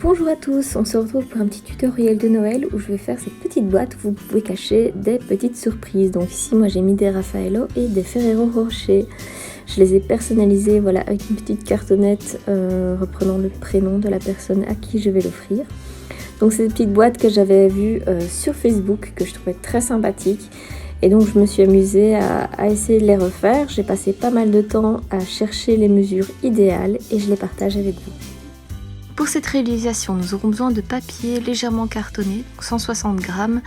Bonjour à tous, on se retrouve pour un petit tutoriel de Noël où je vais faire cette petite boîte où vous pouvez cacher des petites surprises. Donc ici moi j'ai mis des Raffaello et des Ferrero Rocher. Je les ai personnalisés voilà, avec une petite cartonnette reprenant le prénom de la personne à qui je vais l'offrir. Donc c'est des petites boîtes que j'avais vues sur Facebook que je trouvais très sympathiques. Et donc je me suis amusée à essayer de les refaire. J'ai passé pas mal de temps à chercher les mesures idéales et je les partage avec vous. Pour cette réalisation, nous aurons besoin de papier légèrement cartonné, 160 grammes,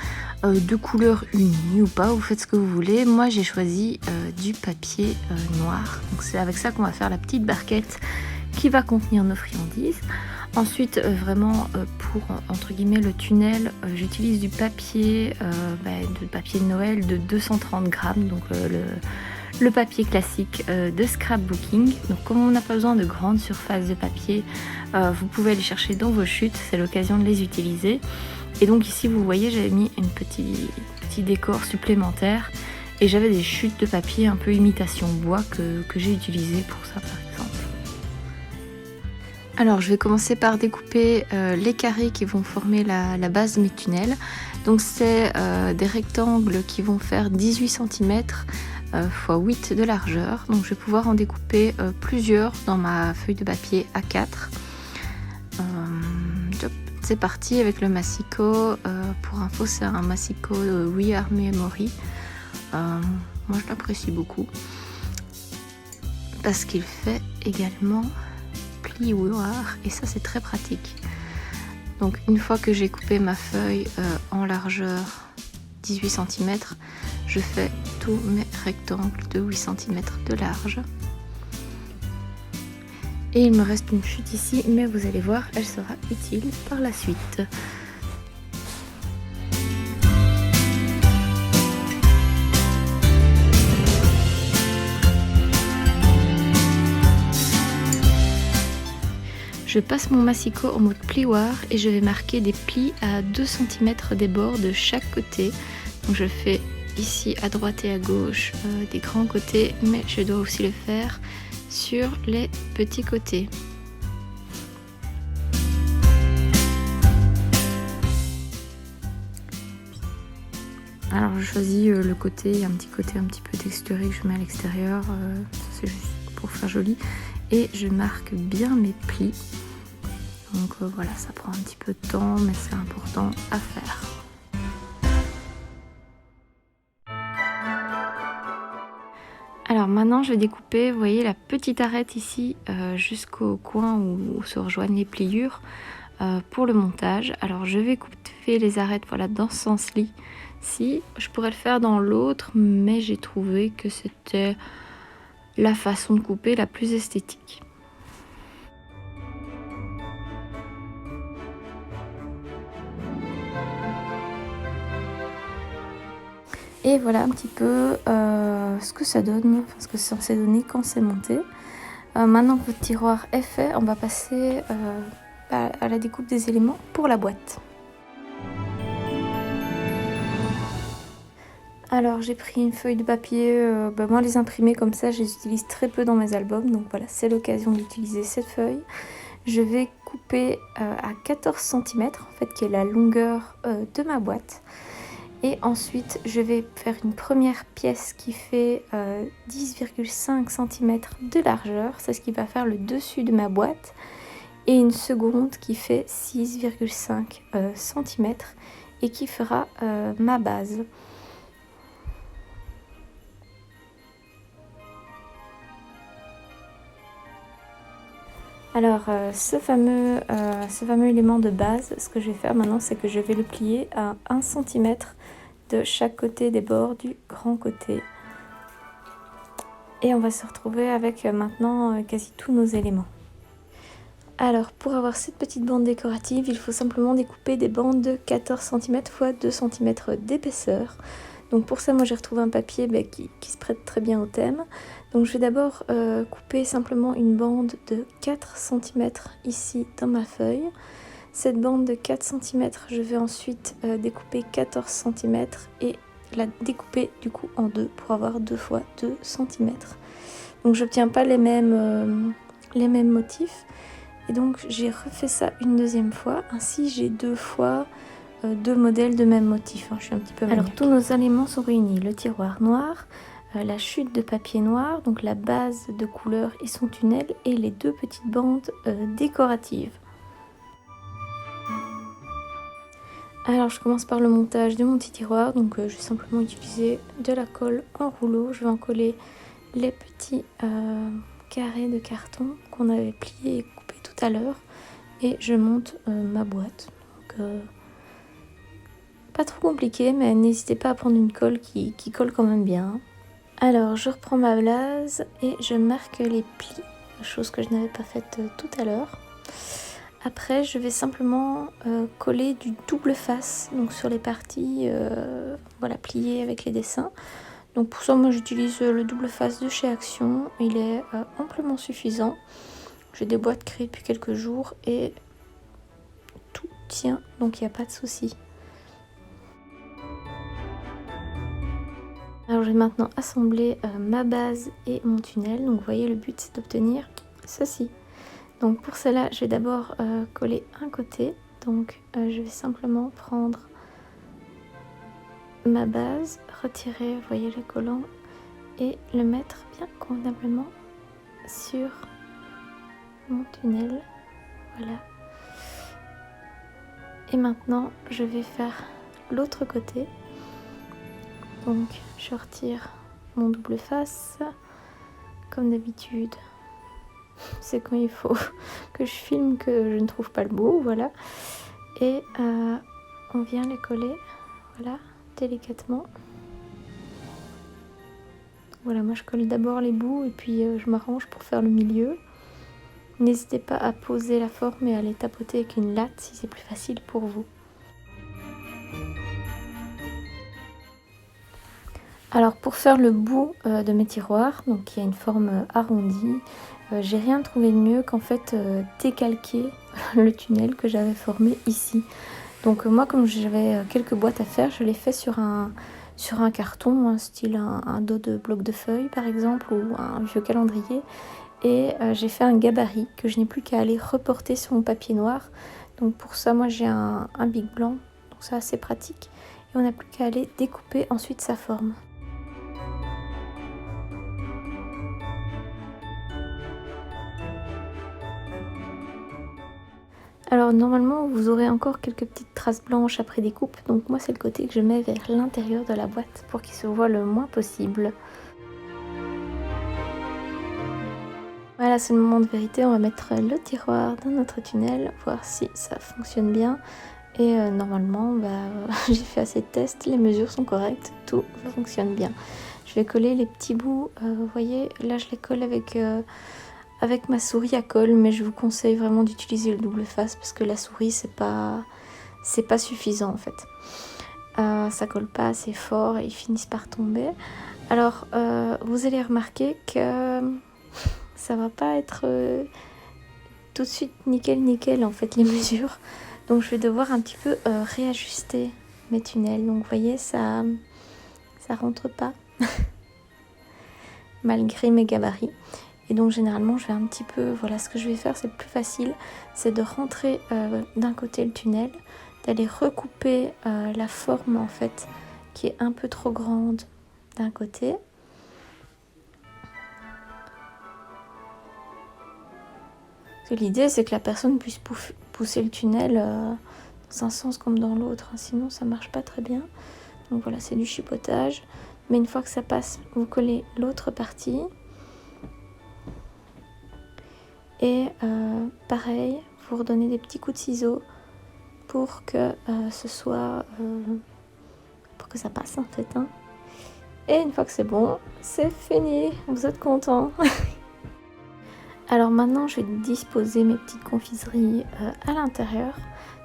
de couleur unie ou pas, vous faites ce que vous voulez. Moi j'ai choisi du papier noir, donc c'est avec ça qu'on va faire la petite barquette qui va contenir nos friandises. Ensuite, vraiment pour entre guillemets le tunnel, j'utilise du papier, papier de Noël de 230 grammes, donc le papier classique de scrapbooking. Donc comme on n'a pas besoin de grandes surfaces de papier, vous pouvez aller chercher dans vos chutes, c'est l'occasion de les utiliser. Et donc ici vous voyez j'avais mis un petit décor supplémentaire et j'avais des chutes de papier un peu imitation bois que j'ai utilisé pour ça par exemple. Alors je vais commencer par découper les carrés qui vont former la base de mes tunnels. Donc c'est des rectangles qui vont faire 18 cm x 8 de largeur. Donc je vais pouvoir en découper plusieurs dans ma feuille de papier A4. C'est parti avec le Massico. Pour info c'est un Massico We Are Memory. Moi je l'apprécie beaucoup parce qu'il fait également plioir et ça c'est très pratique. Donc une fois que j'ai coupé ma feuille en largeur 18 cm, je fais tous mes rectangles de 8 cm de large. Et il me reste une chute ici, mais vous allez voir, elle sera utile par la suite. Je passe mon massicot en mode plioir et je vais marquer des plis à 2 cm des bords de chaque côté. Donc je fais ici à droite et à gauche des grands côtés, mais je dois aussi le faire sur les petits côtés. Alors je choisis le côté, un petit côté un petit peu texturé que je mets à l'extérieur, c'est juste pour faire joli. Et je marque bien mes plis. Donc voilà, ça prend un petit peu de temps, mais c'est important à faire. Alors maintenant je vais découper, vous voyez la petite arête ici jusqu'au coin où se rejoignent les pliures pour le montage. Alors je vais couper les arêtes voilà, dans ce sens-ci. Si je pourrais le faire dans l'autre, mais j'ai trouvé que c'était la façon de couper la plus esthétique. Et voilà un petit peu ce que ça donne, enfin, ce que c'est censé donner quand c'est monté. Maintenant que votre tiroir est fait, on va passer à la découpe des éléments pour la boîte. Alors j'ai pris une feuille de papier, moi les imprimer comme ça, je les utilise très peu dans mes albums, donc voilà, c'est l'occasion d'utiliser cette feuille. Je vais couper à 14 cm, en fait, qui est la longueur de ma boîte. Et ensuite, je vais faire une première pièce qui fait 10,5 cm de largeur. C'est ce qui va faire le dessus de ma boîte. Et une seconde qui fait 6,5 cm et qui fera ma base. Alors, ce fameux élément de base, ce que je vais faire maintenant, c'est que je vais le plier à 1 cm de chaque côté des bords du grand côté. Et on va se retrouver avec maintenant quasi tous nos éléments. Alors, pour avoir cette petite bande décorative, il faut simplement découper des bandes de 14 cm x 2 cm d'épaisseur. Donc pour ça, moi j'ai retrouvé un papier qui se prête très bien au thème. Donc je vais d'abord couper simplement une bande de 4 cm ici dans ma feuille. Cette bande de 4 cm, je vais ensuite découper 14 cm et la découper du coup en deux pour avoir 2 fois 2 cm. Donc j'obtiens pas les mêmes motifs. Et donc j'ai refait ça une deuxième fois. Ainsi j'ai 2 fois 2 modèles de même motif. Je suis un petit peu maniaque. Alors tous nos éléments sont réunis. Le tiroir noir, la chute de papier noir, donc la base de couleur et son tunnel, et les 2 petites bandes décoratives. Alors je commence par le montage de mon petit tiroir. Donc je vais simplement utiliser de la colle en rouleau. Je vais en coller les petits carrés de carton qu'on avait pliés et coupés tout à l'heure. Et je monte ma boîte. Donc, pas trop compliqué, mais n'hésitez pas à prendre une colle qui colle quand même bien. Alors je reprends ma blase et je marque les plis, chose que je n'avais pas faite tout à l'heure. Après je vais simplement coller du double face, donc sur les parties voilà, pliées avec les dessins. Donc pour ça moi j'utilise le double face de chez Action, il est amplement suffisant. J'ai des boîtes créées depuis quelques jours et tout tient, donc il n'y a pas de souci. Alors je vais maintenant assembler ma base et mon tunnel. Donc vous voyez, le but c'est d'obtenir ceci. Donc pour cela je vais d'abord coller un côté. Donc je vais simplement prendre ma base, retirer, vous voyez, le collant et le mettre bien convenablement sur mon tunnel. Voilà. Et maintenant je vais faire l'autre côté. Donc je retire mon double face, comme d'habitude. C'est quand il faut que je filme que je ne trouve pas le bout, voilà. Et on vient les coller, voilà, délicatement. Voilà, moi je colle d'abord les bouts et puis je m'arrange pour faire le milieu. N'hésitez pas à poser la forme et à les tapoter avec une latte si c'est plus facile pour vous. Alors pour faire le bout de mes tiroirs, donc qui a une forme arrondie, j'ai rien trouvé de mieux qu'en fait décalquer le tunnel que j'avais formé ici. Donc moi comme j'avais quelques boîtes à faire, je l'ai fait sur un carton, style un dos de bloc de feuilles par exemple, ou un vieux calendrier. Et j'ai fait un gabarit que je n'ai plus qu'à aller reporter sur mon papier noir. Donc pour ça moi j'ai un bic blanc, donc c'est assez pratique. Et on n'a plus qu'à aller découper ensuite sa forme. Alors normalement vous aurez encore quelques petites traces blanches après découpe, donc moi c'est le côté que je mets vers l'intérieur de la boîte pour qu'il se voit le moins possible. Voilà, c'est le moment de vérité, on va mettre le tiroir dans notre tunnel, voir si ça fonctionne bien. Et normalement j'ai fait assez de tests, les mesures sont correctes, tout fonctionne bien. Je vais coller les petits bouts, vous voyez là je les colle avec ma souris à colle, mais je vous conseille vraiment d'utiliser le double face parce que la souris c'est pas suffisant en fait. Ça colle pas assez fort et ils finissent par tomber. Alors vous allez remarquer que ça va pas être tout de suite nickel en fait les mesures. Donc je vais devoir un petit peu réajuster mes tunnels. Donc vous voyez ça rentre pas malgré mes gabarits. Et donc généralement je vais un petit peu, voilà, ce que je vais faire c'est le plus facile, c'est de rentrer d'un côté le tunnel, d'aller recouper la forme en fait qui est un peu trop grande d'un côté. L'idée c'est que la personne puisse pousser le tunnel dans un sens comme dans l'autre, sinon ça marche pas très bien. Donc voilà, c'est du chipotage, mais une fois que ça passe, vous collez l'autre partie. Et pareil, vous redonnez des petits coups de ciseaux pour que pour que ça passe en fait. Et une fois que c'est bon, c'est fini, vous êtes content. Alors maintenant, je vais disposer mes petites confiseries à l'intérieur,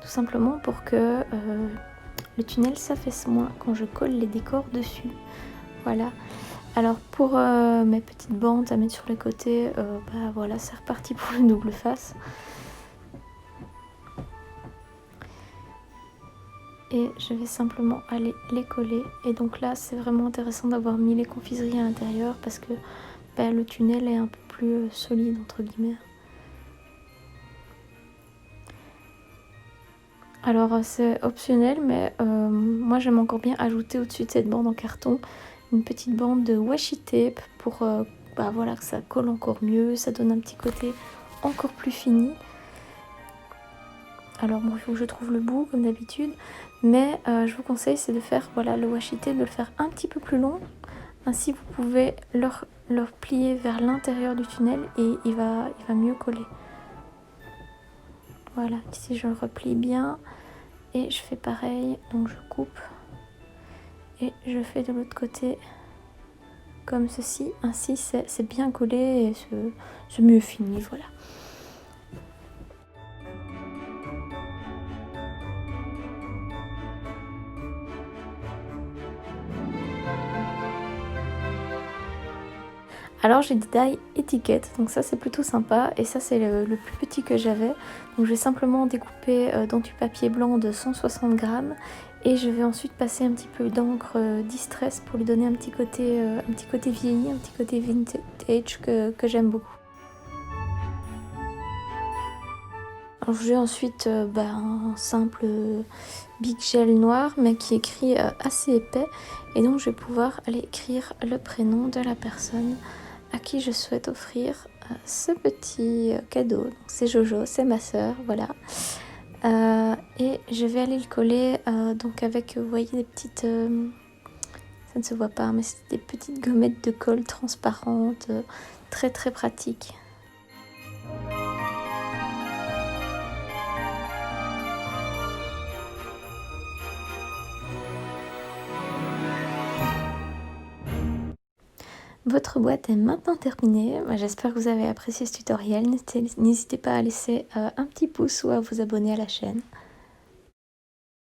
tout simplement pour que le tunnel s'affaisse moins quand je colle les décors dessus. Voilà. Alors pour mes petites bandes à mettre sur les côtés, voilà, c'est reparti pour le double face. Et je vais simplement aller les coller. Et donc là c'est vraiment intéressant d'avoir mis les confiseries à l'intérieur parce que le tunnel est un peu plus solide entre guillemets. Alors c'est optionnel, mais moi j'aime encore bien ajouter au-dessus de cette bande en carton une petite bande de washi tape pour bah voilà, que ça colle encore mieux, ça donne un petit côté encore plus fini. Alors bon, il faut que je trouve le bout comme d'habitude, mais je vous conseille c'est de faire voilà, le washi tape, de le faire un petit peu plus long. Ainsi vous pouvez le plier vers l'intérieur du tunnel et il va mieux coller. Voilà, ici je le replie bien et je fais pareil, donc je coupe et je fais de l'autre côté comme ceci. Ainsi c'est bien collé et c'est mieux fini, voilà. Alors j'ai des tailles étiquettes, donc ça c'est plutôt sympa, et ça c'est le plus petit que j'avais. Donc je vais simplement découper dans du papier blanc de 160 grammes et je vais ensuite passer un petit peu d'encre Distress pour lui donner un petit côté vieilli, un petit côté vintage que j'aime beaucoup. Alors j'ai ensuite un simple Big Gel noir mais qui écrit assez épais, et donc je vais pouvoir aller écrire le prénom de la personne à qui je souhaite offrir ce petit cadeau. Donc c'est Jojo, c'est ma sœur, voilà. Et je vais aller le coller donc avec, vous voyez, des petites... ça ne se voit pas, mais c'est des petites gommettes de colle transparentes, très très pratiques. Votre boîte est maintenant terminée. J'espère que vous avez apprécié ce tutoriel. N'hésitez pas à laisser un petit pouce ou à vous abonner à la chaîne.